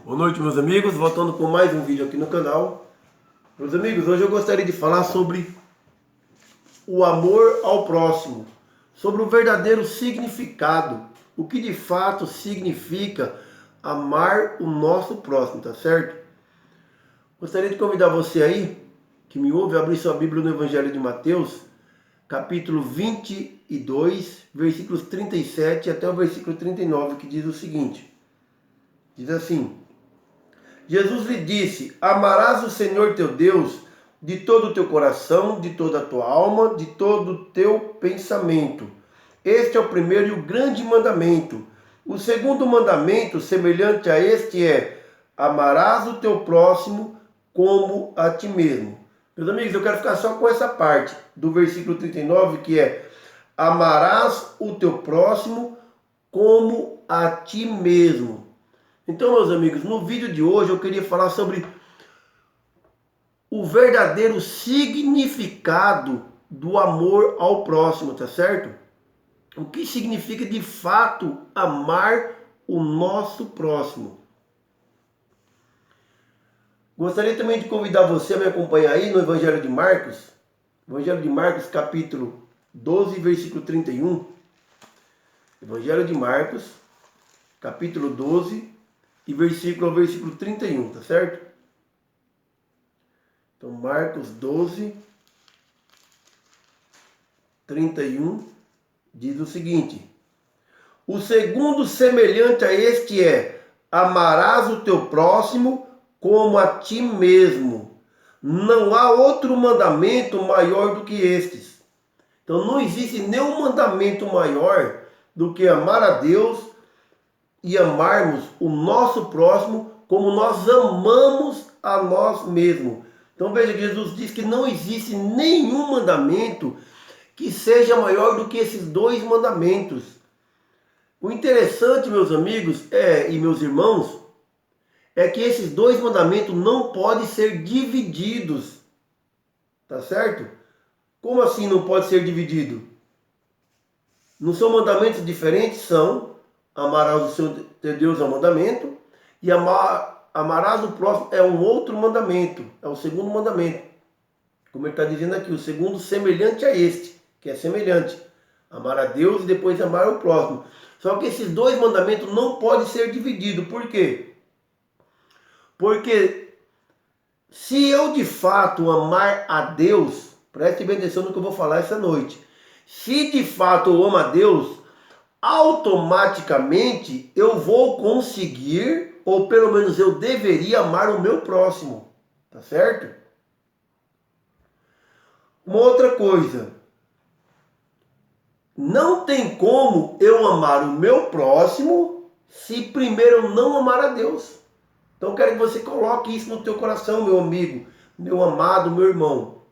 Boa noite, meus amigos, voltando com mais um vídeo aqui no canal. Meus amigos, hoje eu gostaria de falar sobre o amor ao próximo, sobre o verdadeiro significado, o que de fato significa amar o nosso próximo, tá certo? Gostaria de convidar você aí, que me ouve, a abrir sua Bíblia no Evangelho de Mateus, capítulo 22, versículos 37 até o versículo 39, que diz o seguinte, diz assim: Jesus lhe disse: amarás o Senhor teu Deus de todo o teu coração, de toda a tua alma, de todo o teu pensamento. Este é o primeiro e o grande mandamento. O segundo mandamento, semelhante a este, é: amarás o teu próximo como a ti mesmo. Meus amigos, eu quero ficar só com essa parte do versículo 39, que é: amarás o teu próximo como a ti mesmo. Então, meus amigos, no vídeo de hoje eu queria falar sobre o verdadeiro significado do amor ao próximo, tá certo? O que significa de fato amar o nosso próximo. Gostaria também de convidar você a me acompanhar aí no Evangelho de Marcos, Evangelho de Marcos, capítulo 12, versículo 31. Evangelho de Marcos, capítulo 12, e versículo 31, tá certo? Então, Marcos 12, 31, diz o seguinte: o segundo semelhante a este é: amarás o teu próximo como a ti mesmo. Não há outro mandamento maior do que estes. Então, não existe nenhum mandamento maior do que amar a Deus e amarmos o nosso próximo como nós amamos a nós mesmos. Então veja que Jesus diz que não existe nenhum mandamento que seja maior do que esses dois mandamentos. O interessante, meus amigos e meus irmãos, é que esses dois mandamentos não podem ser divididos. Tá certo? Como assim não pode ser dividido? Não são mandamentos diferentes? São. Amarás o seu Deus é um mandamento, e amarás o próximo é um outro mandamento, é o segundo mandamento. Como ele está dizendo aqui, o segundo semelhante a este, que é semelhante. Amar a Deus e depois amar o próximo. Só que esses dois mandamentos não podem ser divididos. Por quê? Porque se eu de fato amar a Deus, preste bem atenção no que eu vou falar essa noite. Se de fato eu amo a Deus, automaticamente eu vou conseguir, ou pelo menos eu deveria amar o meu próximo, tá certo? Uma outra coisa, não tem como eu amar o meu próximo se primeiro eu não amar a Deus. Então eu quero que você coloque isso no teu coração, meu amigo, meu amado, meu irmão.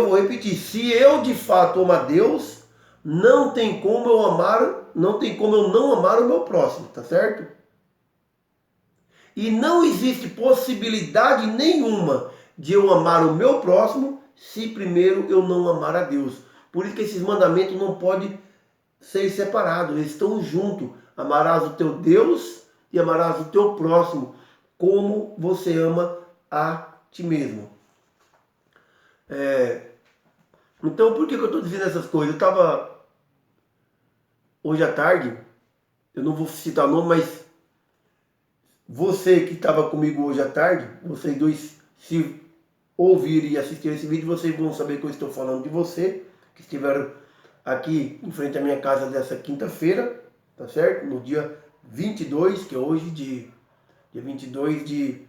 Vou repetir, se eu de fato amo a Deus, não tem como eu não amar o meu próximo, tá certo? E não existe possibilidade nenhuma de eu amar o meu próximo se primeiro eu não amar a Deus. Por isso que esses mandamentos não podem ser separados, eles estão juntos. Amarás o teu Deus e amarás o teu próximo como você ama a ti mesmo. Então, por que eu estou dizendo essas coisas? Eu estava hoje à tarde, eu não vou citar o nome, mas você que estava comigo hoje à tarde, vocês dois, se ouvirem e assistirem esse vídeo, vocês vão saber que eu estou falando de você, que estiveram aqui em frente à minha casa dessa quinta-feira, tá certo? No dia 22, que é hoje, dia 22 de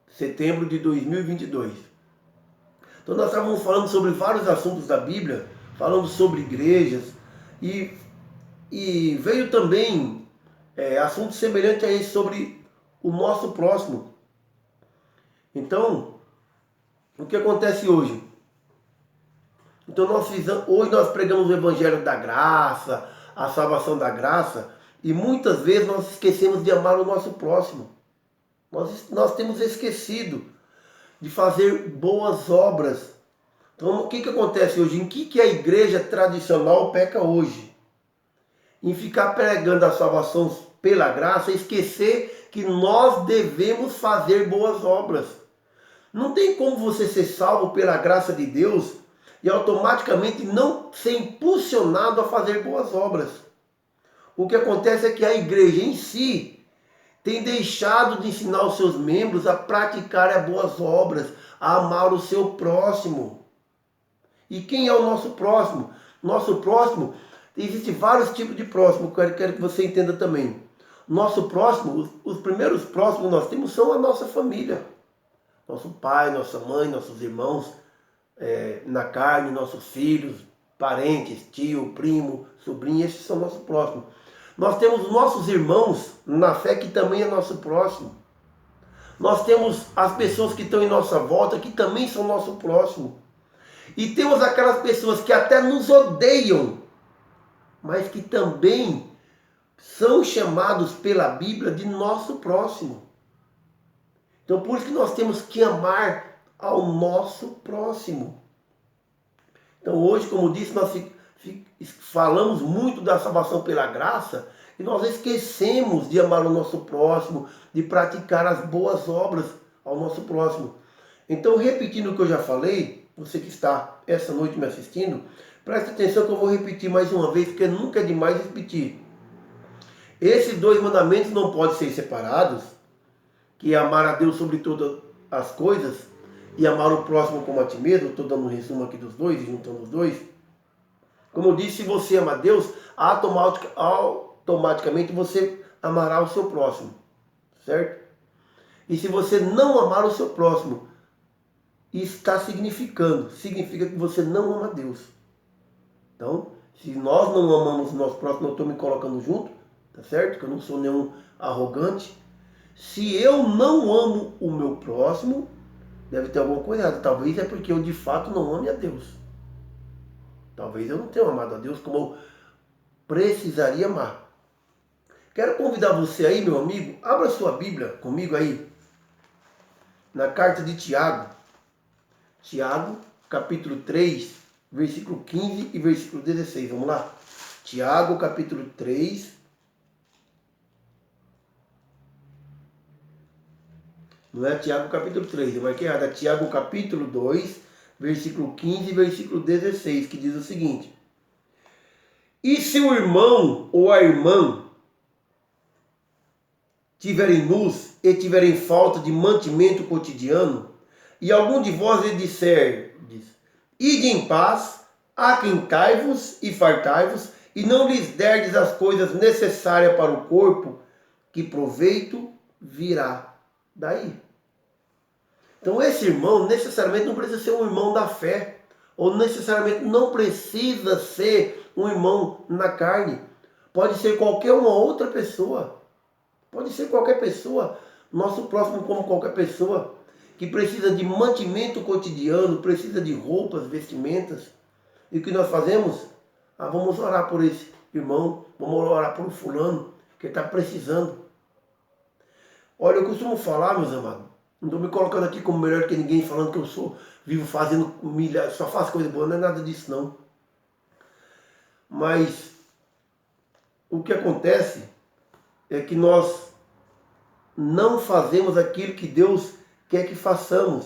setembro de 2022. Então nós estávamos falando sobre vários assuntos da Bíblia, falando sobre igrejas, e veio também assunto semelhante a esse sobre o nosso próximo. Então, o que acontece hoje? Então hoje nós pregamos o Evangelho da Graça, a salvação da graça, e muitas vezes nós esquecemos de amar o nosso próximo. Nós temos esquecido de fazer boas obras. Então, o que acontece hoje? Em que a igreja tradicional peca hoje? Em ficar pregando a salvação pela graça, esquecer que nós devemos fazer boas obras. Não tem como você ser salvo pela graça de Deus e automaticamente não ser impulsionado a fazer boas obras. O que acontece é que a igreja em si tem deixado de ensinar os seus membros a praticar as boas obras, a amar o seu próximo. E quem é o nosso próximo? Nosso próximo, existem vários tipos de próximo, quero que você entenda também. Nosso próximo, os primeiros próximos que nós temos são a nossa família. Nosso pai, nossa mãe, nossos irmãos na carne, nossos filhos, parentes, tio, primo, sobrinho, esses são nossos próximos. Nós temos nossos irmãos na fé que também é nosso próximo. Nós temos as pessoas que estão em nossa volta que também são nosso próximo. E temos aquelas pessoas que até nos odeiam, mas que também são chamados pela Bíblia de nosso próximo. Então por isso que nós temos que amar ao nosso próximo. Então hoje, como disse, nós falamos muito da salvação pela graça e nós esquecemos de amar o nosso próximo, de praticar as boas obras ao nosso próximo. Então, repetindo o que eu já falei, você que está essa noite me assistindo, preste atenção que eu vou repetir mais uma vez, porque nunca é demais repetir. Esses dois mandamentos não podem ser separados, que é amar a Deus sobre todas as coisas e amar o próximo como a ti mesmo. Estou dando um resumo aqui dos dois, juntando os dois. Como eu disse, se você ama a Deus, automaticamente você amará o seu próximo, certo? E se você não amar o seu próximo, significa que você não ama Deus. Então, se nós não amamos o nosso próximo, eu estou me colocando junto, tá certo? Que eu não sou nenhum arrogante. Se eu não amo o meu próximo, deve ter alguma coisa errada. Talvez é porque eu de fato não ame a Deus. Talvez eu não tenha amado a Deus como eu precisaria amar. Quero convidar você aí, meu amigo, abra sua Bíblia comigo aí, na carta de Tiago. Tiago, capítulo 3, versículo 15 e versículo 16. Vamos lá? Tiago, capítulo 3. Não é Tiago, capítulo 3, eu marquei errado. É Tiago, capítulo 2, versículo 15 e versículo 16, que diz o seguinte: E se o irmão ou a irmã tiverem nus e tiverem falta de mantimento cotidiano, e algum de vós lhe disser, ide em paz, aquentai-vos e fartai-vos, e não lhes derdes as coisas necessárias para o corpo, que proveito virá daí. Então esse irmão necessariamente não precisa ser um irmão da fé, ou necessariamente não precisa ser um irmão na carne. Pode ser qualquer uma outra pessoa. Pode ser qualquer pessoa, nosso próximo como qualquer pessoa, que precisa de mantimento cotidiano, precisa de roupas, vestimentas. E o que nós fazemos? Vamos orar por esse irmão, vamos orar por um fulano que está precisando. Olha, eu costumo falar, meus amados, não estou me colocando aqui como melhor que ninguém, falando que eu vivo fazendo milhares, só faço coisa boa, não é nada disso não. Mas o que acontece é que nós não fazemos aquilo que Deus quer que façamos.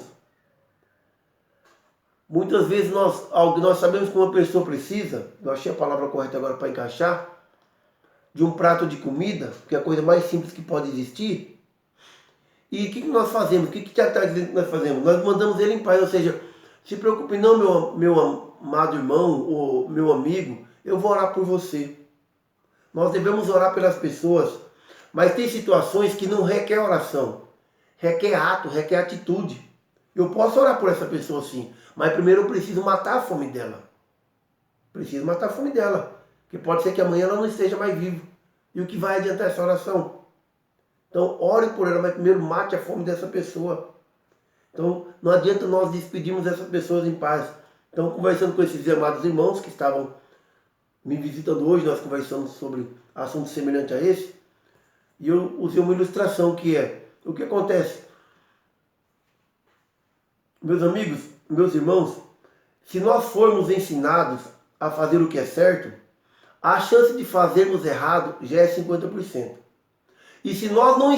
Muitas vezes nós sabemos que uma pessoa precisa, eu achei a palavra correta agora para encaixar, de um prato de comida, que é a coisa mais simples que pode existir. E o que nós fazemos? O que já está dizendo que nós fazemos? Nós mandamos ele em paz, ou seja, se preocupe não, meu amado irmão ou meu amigo, eu vou orar por você. Nós devemos orar pelas pessoas, mas tem situações que não requer oração, requer ato, requer atitude. Eu posso orar por essa pessoa sim, mas primeiro eu preciso matar a fome dela. Preciso matar a fome dela, porque pode ser que amanhã ela não esteja mais viva. E o que vai adiantar essa oração? Então, ore por ela, mas primeiro mate a fome dessa pessoa. Então, não adianta nós despedirmos essas pessoas em paz. Então, conversando com esses amados irmãos que estavam me visitando hoje, nós conversamos sobre assuntos semelhantes a esse, e eu usei uma ilustração que é, o que acontece? Meus amigos, meus irmãos, se nós formos ensinados a fazer o que é certo, a chance de fazermos errado já é 50%. E se nós não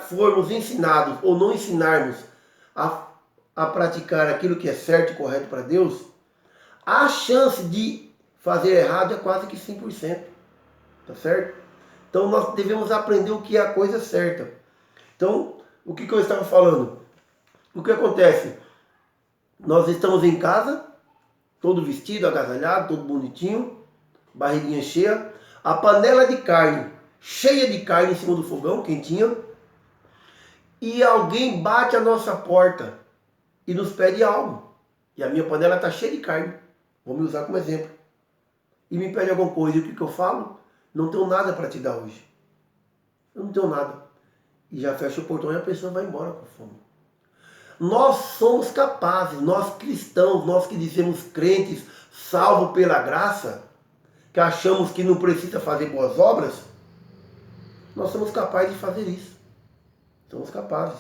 formos ensinados ou não ensinarmos a praticar aquilo que é certo e correto para Deus, a chance de fazer errado é quase que 100%. Tá certo? Então nós devemos aprender o que é a coisa certa. Então, o que eu estava falando? O que acontece? Nós estamos em casa, todo vestido, agasalhado, todo bonitinho, barriguinha cheia, a panela de carne, cheia de carne em cima do fogão, quentinha, e alguém bate a nossa porta e nos pede algo. E a minha panela está cheia de carne, vou me usar como exemplo. E me pede alguma coisa, e o que eu falo? Não tenho nada para te dar hoje. Eu não tenho nada. E já fecha o portão e a pessoa vai embora com fome. Nós somos capazes, nós cristãos, nós que dizemos crentes, salvos pela graça, que achamos que não precisa fazer boas obras, nós somos capazes de fazer isso. Somos capazes.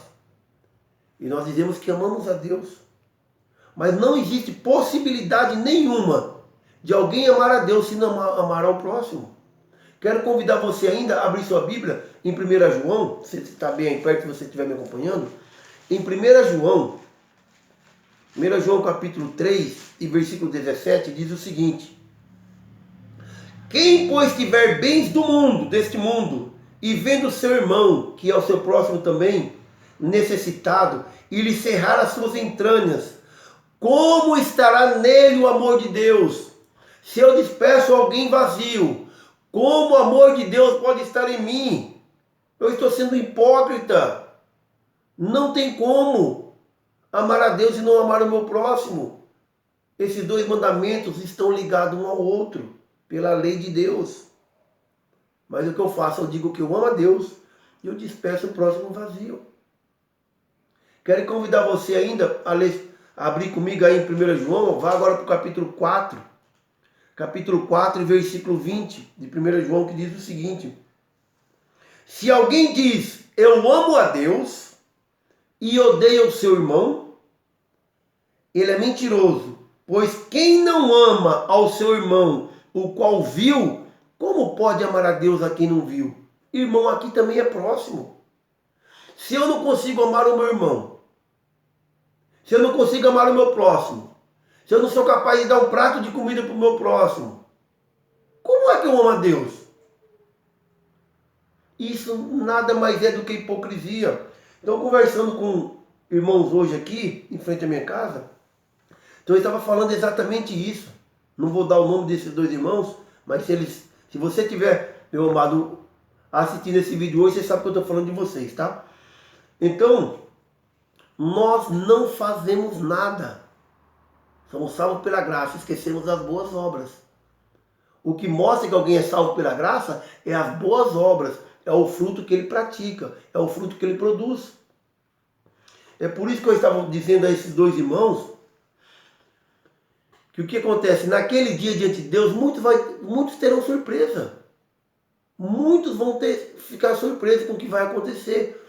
E nós dizemos que amamos a Deus. Mas não existe possibilidade nenhuma de alguém amar a Deus se não amar ao próximo. Quero convidar você ainda a abrir sua Bíblia em 1 João, se você está bem aí perto, se você estiver me acompanhando. Em 1 João capítulo 3 e versículo 17, diz o seguinte: quem, pois, tiver bens do mundo, deste mundo, e vendo seu irmão, que é o seu próximo também, necessitado, e lhe cerrar as suas entranhas, como estará nele o amor de Deus? Se eu despeço alguém vazio, como o amor de Deus pode estar em mim? Eu estou sendo hipócrita. Não tem como amar a Deus e não amar o meu próximo. Esses dois mandamentos estão ligados um ao outro, pela lei de Deus. Mas o que eu faço? Eu digo que eu amo a Deus e eu despeço o próximo vazio. Quero convidar você ainda a abrir comigo aí em 1 João, vá agora para o capítulo 4. Capítulo 4 e versículo 20 de 1 João, que diz o seguinte: se alguém diz, eu amo a Deus e odeia o seu irmão, ele é mentiroso, pois quem não ama ao seu irmão, o qual viu, como pode amar a Deus a quem não viu? Irmão aqui também é próximo. Se eu não consigo amar o meu irmão, se eu não consigo amar o meu próximo, se eu não sou capaz de dar um prato de comida para o meu próximo, como é que eu amo a Deus? Isso nada mais é do que hipocrisia. Então, conversando com irmãos hoje aqui, em frente à minha casa, então eu estava falando exatamente isso. Não vou dar o nome desses dois irmãos, mas se você tiver, meu amado, assistindo esse vídeo hoje, você sabe que eu estou falando de vocês, tá? Então, nós não fazemos nada. Somos salvos pela graça, esquecemos as boas obras. O que mostra que alguém é salvo pela graça é as boas obras, é o fruto que ele pratica, é o fruto que ele produz. É por isso que eu estava dizendo a esses dois irmãos que o que acontece? Naquele dia diante de Deus, muitos terão surpresa. Muitos vão ficar surpresos com o que vai acontecer.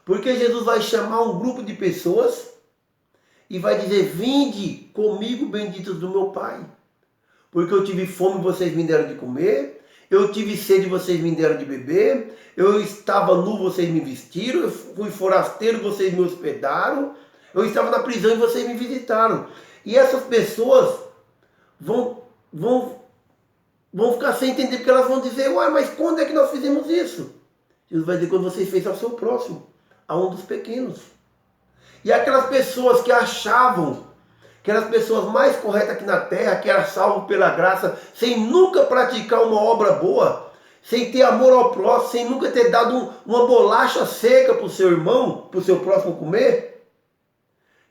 Porque Jesus vai chamar um grupo de pessoas e vai dizer, vinde comigo, benditos do meu Pai. Porque eu tive fome, vocês me deram de comer. Eu tive sede, vocês me deram de beber. Eu estava nu, vocês me vestiram. Eu fui forasteiro, vocês me hospedaram. Eu estava na prisão e vocês me visitaram. E essas pessoas vão ficar sem entender, porque elas vão dizer, ué, mas quando é que nós fizemos isso? Jesus vai dizer, quando você fez ao seu próximo, a um dos pequenos. E aquelas pessoas que achavam, aquelas pessoas mais corretas aqui na terra, que eram salvos pela graça, sem nunca praticar uma obra boa, sem ter amor ao próximo, sem nunca ter dado uma bolacha seca para o seu irmão, para o seu próximo comer,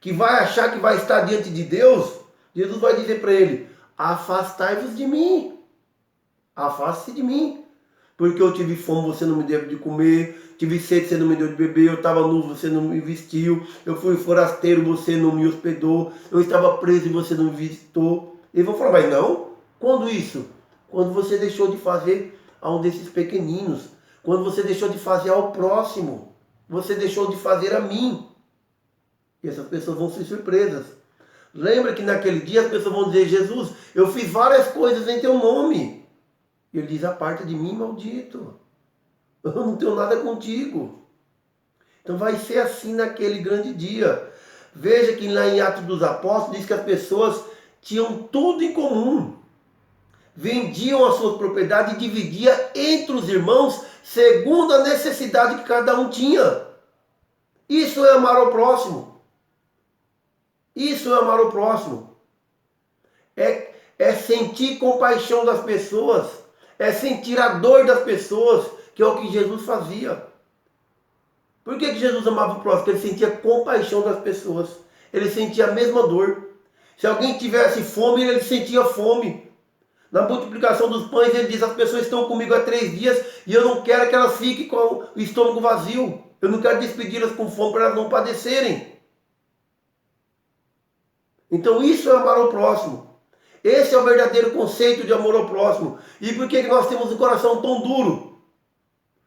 que vai achar que vai estar diante de Deus, Jesus vai dizer para ele, afastai-vos de mim, afaste-se de mim, porque eu tive fome, você não me deu de comer, tive sede, você não me deu de beber, eu estava nu, você não me vestiu, eu fui forasteiro, você não me hospedou, eu estava preso e você não me visitou. Eles vão falar, mas não? Quando isso? Quando você deixou de fazer a um desses pequeninos, quando você deixou de fazer ao próximo, você deixou de fazer a mim. E essas pessoas vão ser surpresas. Lembra que naquele dia as pessoas vão dizer, Jesus, eu fiz várias coisas em teu nome. E ele diz, aparta de mim, maldito. Eu não tenho nada contigo. Então vai ser assim naquele grande dia. Veja que lá em Atos dos Apóstolos diz que as pessoas tinham tudo em comum. Vendiam as suas propriedades e dividiam entre os irmãos segundo a necessidade que cada um tinha. Isso é amar ao próximo. Isso é amar ao próximo. É sentir compaixão das pessoas. É sentir a dor das pessoas, que é o que Jesus fazia. Por que Jesus amava o próximo? Porque ele sentia compaixão das pessoas. Ele sentia a mesma dor. Se alguém tivesse fome, ele sentia fome. Na multiplicação dos pães, ele diz: as pessoas estão comigo há 3 dias e eu não quero que elas fiquem com o estômago vazio. Eu não quero despedi-las com fome para elas não padecerem. Então isso é amar ao próximo. Esse é o verdadeiro conceito de amor ao próximo. E por que nós temos um coração tão duro?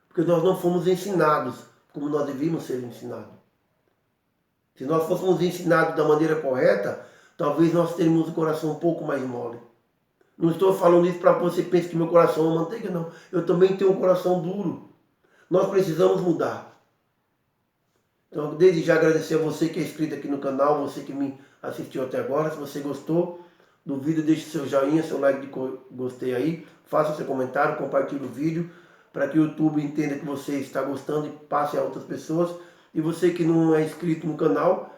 Porque nós não fomos ensinados como nós devíamos ser ensinados. Se nós fôssemos ensinados da maneira correta, talvez nós teríamos um coração um pouco mais mole. Não estou falando isso para você que pense que meu coração é manteiga, não. Eu também tenho um coração duro. Nós precisamos mudar. Então, desde já agradecer a você que é inscrito aqui no canal, você que me assistiu até agora. Se você gostou do vídeo, deixe seu joinha, seu like de gostei aí. Faça seu comentário, compartilhe o vídeo, para que o YouTube entenda que você está gostando e passe a outras pessoas. E você que não é inscrito no canal,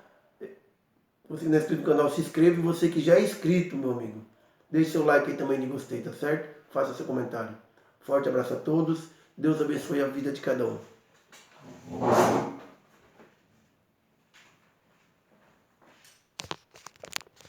se inscreva. E você que já é inscrito, meu amigo, deixe seu like aí também de gostei, tá certo? Faça seu comentário. Forte abraço a todos. Deus abençoe a vida de cada um.